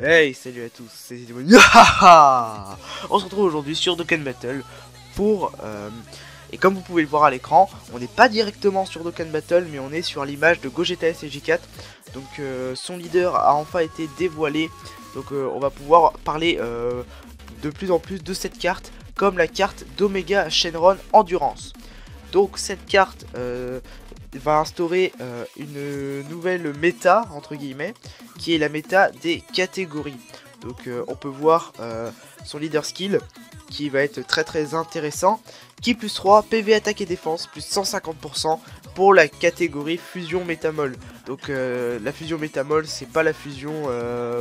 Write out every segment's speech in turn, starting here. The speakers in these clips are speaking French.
Hey, salut à tous, c'est Zidimon. Yahaha. On se retrouve aujourd'hui sur Dokkan Battle pour... et comme vous pouvez le voir à l'écran, on n'est pas directement sur Dokkan Battle, mais on est sur l'image de Gogeta SJ4. Donc son leader a enfin été dévoilé. Donc on va pouvoir parler de plus en plus de cette carte, comme la carte d'Omega Shenron Endurance. Donc cette carte va instaurer une nouvelle méta, entre guillemets, qui est la méta des catégories. Donc on peut voir son leader skill, qui va être très intéressant, qui plus 3, PV attaque et défense, plus 150% pour la catégorie fusion métamol. Donc la fusion métamol, c'est pas la fusion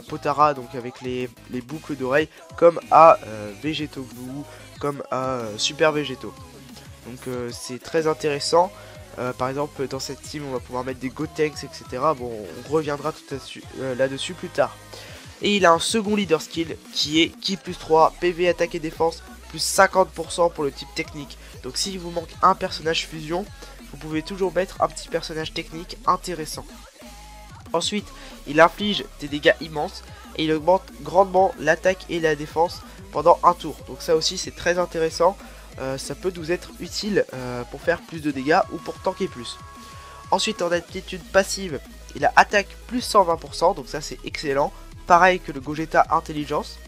Potara, donc avec les boucles d'oreilles, comme à Végéto Blue, comme à Super Végéto. Donc c'est très intéressant. Par exemple dans cette team on va pouvoir mettre des Gotenks, etc. Bon, on reviendra tout là-dessus plus tard. Et il a un second leader skill qui est Ki plus 3, PV attaque et défense, plus 50% pour le type technique. Donc s'il vous manque un personnage fusion, vous pouvez toujours mettre un petit personnage technique intéressant. Ensuite il inflige des dégâts immenses et il augmente grandement l'attaque et la défense pendant un tour. Donc ça aussi c'est très intéressant. Ça peut nous être utile pour faire plus de dégâts ou pour tanker plus. Ensuite en aptitude passive, il a attaque plus 120%, donc ça c'est excellent. Pareil que le Gogeta Intelligence.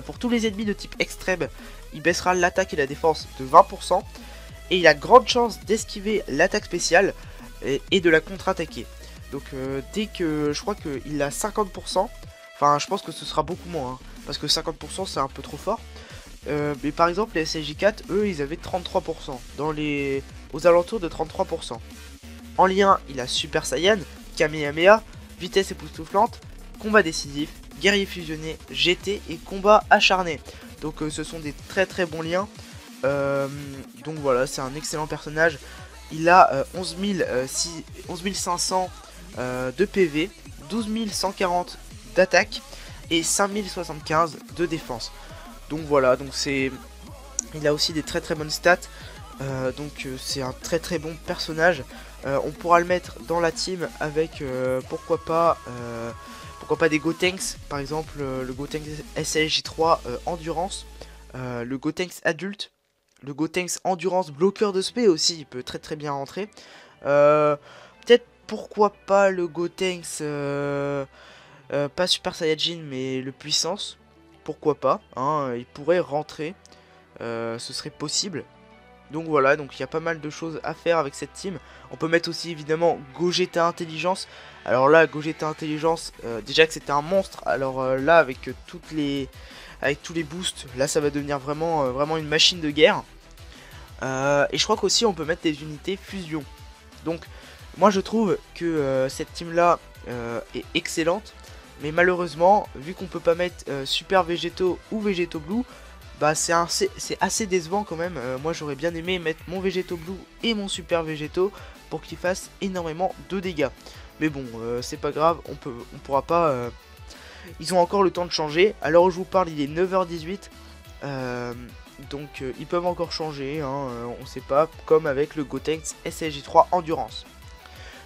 Pour tous les ennemis de type extrême, il baissera l'attaque et la défense de 20%. Et il a grande chance d'esquiver l'attaque spéciale et de la contre-attaquer. Donc dès que je crois qu'il a 50%, enfin je pense que ce sera beaucoup moins, hein, parce que 50% c'est un peu trop fort. Mais par exemple les SJ4, eux ils avaient 33%, aux alentours de 33%. En lien, il a Super Saiyan, Kamehameha, vitesse époustouflante, combat décisif, guerrier fusionné, GT et combat acharné. Donc ce sont des très bons liens. Donc voilà, c'est un excellent personnage. Il a 11 500 de PV, 12 140 d'attaque et 5075 de défense. Donc voilà, donc il a aussi des très bonnes stats. Donc c'est un très bon personnage. On pourra le mettre dans la team avec pourquoi pas des Gotenks, par exemple le Gotenks SLJ3 Endurance, le Gotenks adulte, le Gotenks Endurance bloqueur de spé aussi, il peut très bien rentrer. Peut-être pourquoi pas le Gotenks pas Super Saiyajin mais le puissance. Pourquoi pas, hein, il pourrait rentrer, ce serait possible. Donc voilà, donc il y a pas mal de choses à faire avec cette team. On peut mettre aussi évidemment Gogeta Intelligence. Alors là, Gogeta Intelligence, déjà que c'était un monstre, alors là avec tous les boosts, là ça va devenir vraiment une machine de guerre. Et je crois qu'aussi on peut mettre des unités fusion. Donc moi je trouve que cette team là est excellente. Mais malheureusement, vu qu'on peut pas mettre Super Végéto ou Végéto Blue, bah c'est assez décevant quand même. Moi j'aurais bien aimé mettre mon Végéto Blue et mon Super Végéto pour qu'ils fassent énormément de dégâts. Mais bon, c'est pas grave, on pourra pas... Ils ont encore le temps de changer. À l'heure où je vous parle, il est 9h18. Donc ils peuvent encore changer, hein, on sait pas, comme avec le Gotenks SLJ3 Endurance.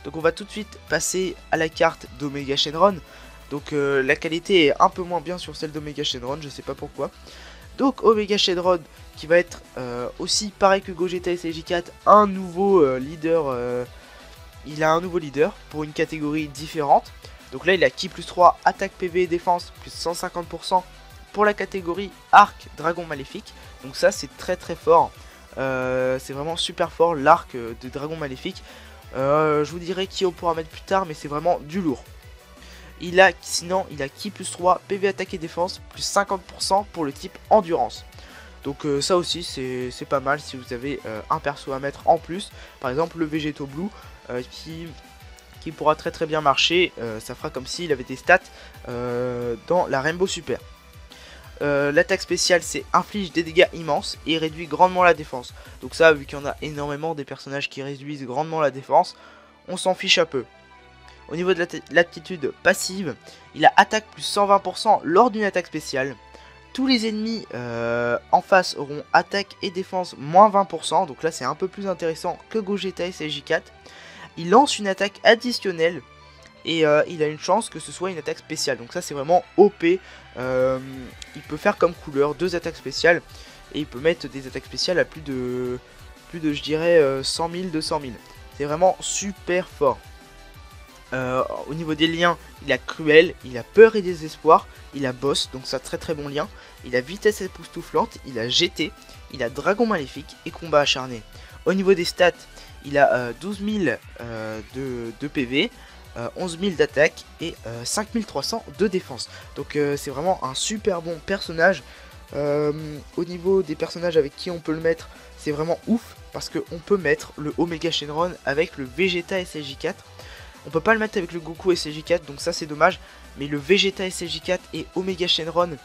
Donc on va tout de suite passer à la carte d'Omega Shenron. Donc la qualité est un peu moins bien sur celle d'Omega Shenron, je sais pas pourquoi. Donc Omega Shenron qui va être aussi pareil que Gogeta SJ4, un nouveau leader. Il a un nouveau leader pour une catégorie différente. Donc là il a Ki plus 3, attaque PV et défense, plus 150% pour la catégorie arc Dragon Maléfique. Donc ça c'est très fort. C'est vraiment super fort l'arc de Dragon Maléfique. Je vous dirai qui on pourra mettre plus tard, mais c'est vraiment du lourd. Sinon il a Ki plus 3, PV attaque et défense, plus 50% pour le type endurance. Donc ça aussi c'est pas mal si vous avez un perso à mettre en plus. Par exemple le Végéto Blue qui pourra très bien marcher. Ça fera comme s'il avait des stats dans la Rainbow Super. L'attaque spéciale c'est inflige des dégâts immenses et réduit grandement la défense. Donc ça, vu qu'il y en a énormément des personnages qui réduisent grandement la défense, on s'en fiche un peu. Au niveau de l'aptitude passive, il a attaque plus 120% lors d'une attaque spéciale. Tous les ennemis en face auront attaque et défense moins 20%. Donc là c'est un peu plus intéressant que Gogeta SJ4. Il lance une attaque additionnelle et il a une chance que ce soit une attaque spéciale. Donc ça c'est vraiment OP. Il peut faire comme couleur 2 attaques spéciales et il peut mettre des attaques spéciales à plus de je dirais 100 000, 200 000. C'est vraiment super fort. Au niveau des liens, il a Cruel, il a Peur et Désespoir, il a Boss, donc ça très bon lien. Il a Vitesse époustouflante, il a GT, il a Dragon Maléfique et Combat acharné. Au niveau des stats, il a 12 000 de PV, 11 000 d'attaque et 5300 de défense. Donc c'est vraiment un super bon personnage. Au niveau des personnages avec qui on peut le mettre, c'est vraiment ouf parce qu'on peut mettre le Omega Shenron avec le Vegeta SLJ4. On peut pas le mettre avec le Goku SLJ4, donc ça c'est dommage. Mais le Vegeta SLJ4 et Omega Shenron,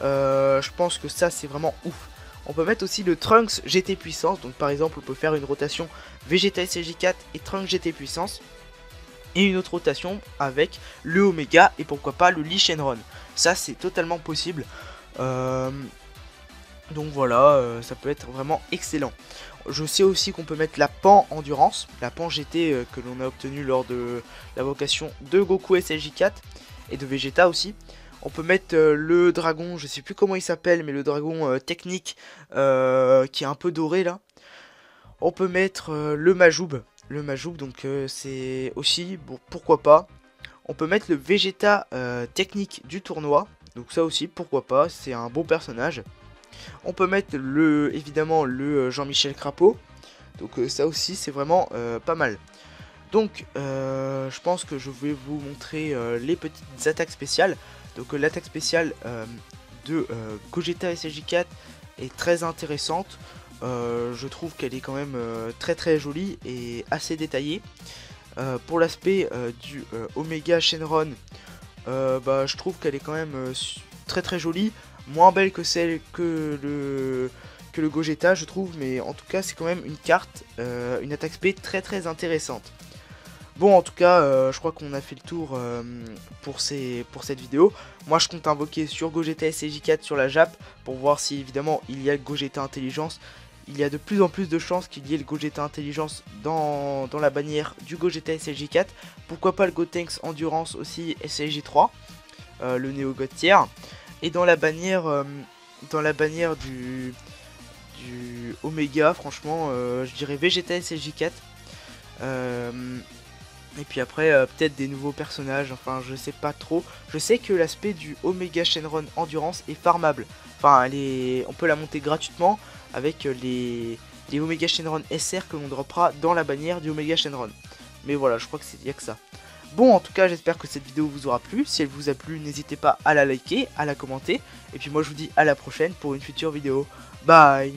je pense que ça c'est vraiment ouf. On peut mettre aussi le Trunks GT Puissance, donc par exemple on peut faire une rotation Vegeta SLJ4 et Trunks GT Puissance. Et une autre rotation avec le Omega et pourquoi pas le Lee Shenron. Ça c'est totalement possible. Donc voilà, ça peut être vraiment excellent. Je sais aussi qu'on peut mettre la Pan Endurance, la Pan GT que l'on a obtenue lors de l'invocation de Goku SLJ4 et de Vegeta aussi. On peut mettre le dragon, je sais plus comment il s'appelle, mais le dragon technique qui est un peu doré là. On peut mettre le Majoub, donc c'est aussi, bon, pourquoi pas. On peut mettre le Vegeta technique du tournoi, donc ça aussi, pourquoi pas, c'est un bon personnage. On peut mettre évidemment le Jean-Michel Crapaud, donc ça aussi c'est vraiment pas mal. Donc je pense que je vais vous montrer les petites attaques spéciales. Donc l'attaque spéciale de Gogeta SLJ4 est très intéressante. Je trouve qu'elle est quand même très jolie et assez détaillée. Pour l'aspect du Omega Shenron, je trouve qu'elle est quand même très jolie. Moins belle que celle que le Gogeta je trouve, mais en tout cas c'est quand même une carte, une attaque spé très intéressante. Bon en tout cas je crois qu'on a fait le tour pour cette vidéo. Moi je compte invoquer sur Gogeta SLJ4 sur la Jap pour voir si évidemment il y a le Gogeta Intelligence. Il y a de plus en plus de chances qu'il y ait le Gogeta Intelligence dans la bannière du Gogeta SLJ4. Pourquoi pas le Gotenks Endurance aussi SLJ3, le Neo God Tier. Et dans la bannière du Omega, franchement, je dirais Vegeta SLJ4. Et puis après, peut-être des nouveaux personnages, enfin, je sais pas trop. Je sais que l'aspect du Omega Shenron Endurance est farmable. Enfin, on peut la monter gratuitement avec les Omega Shenron SR que l'on droppera dans la bannière du Omega Shenron. Mais voilà, je crois que y a que ça. Bon, en tout cas, j'espère que cette vidéo vous aura plu. Si elle vous a plu, n'hésitez pas à la liker, à la commenter. Et puis moi, je vous dis à la prochaine pour une future vidéo. Bye!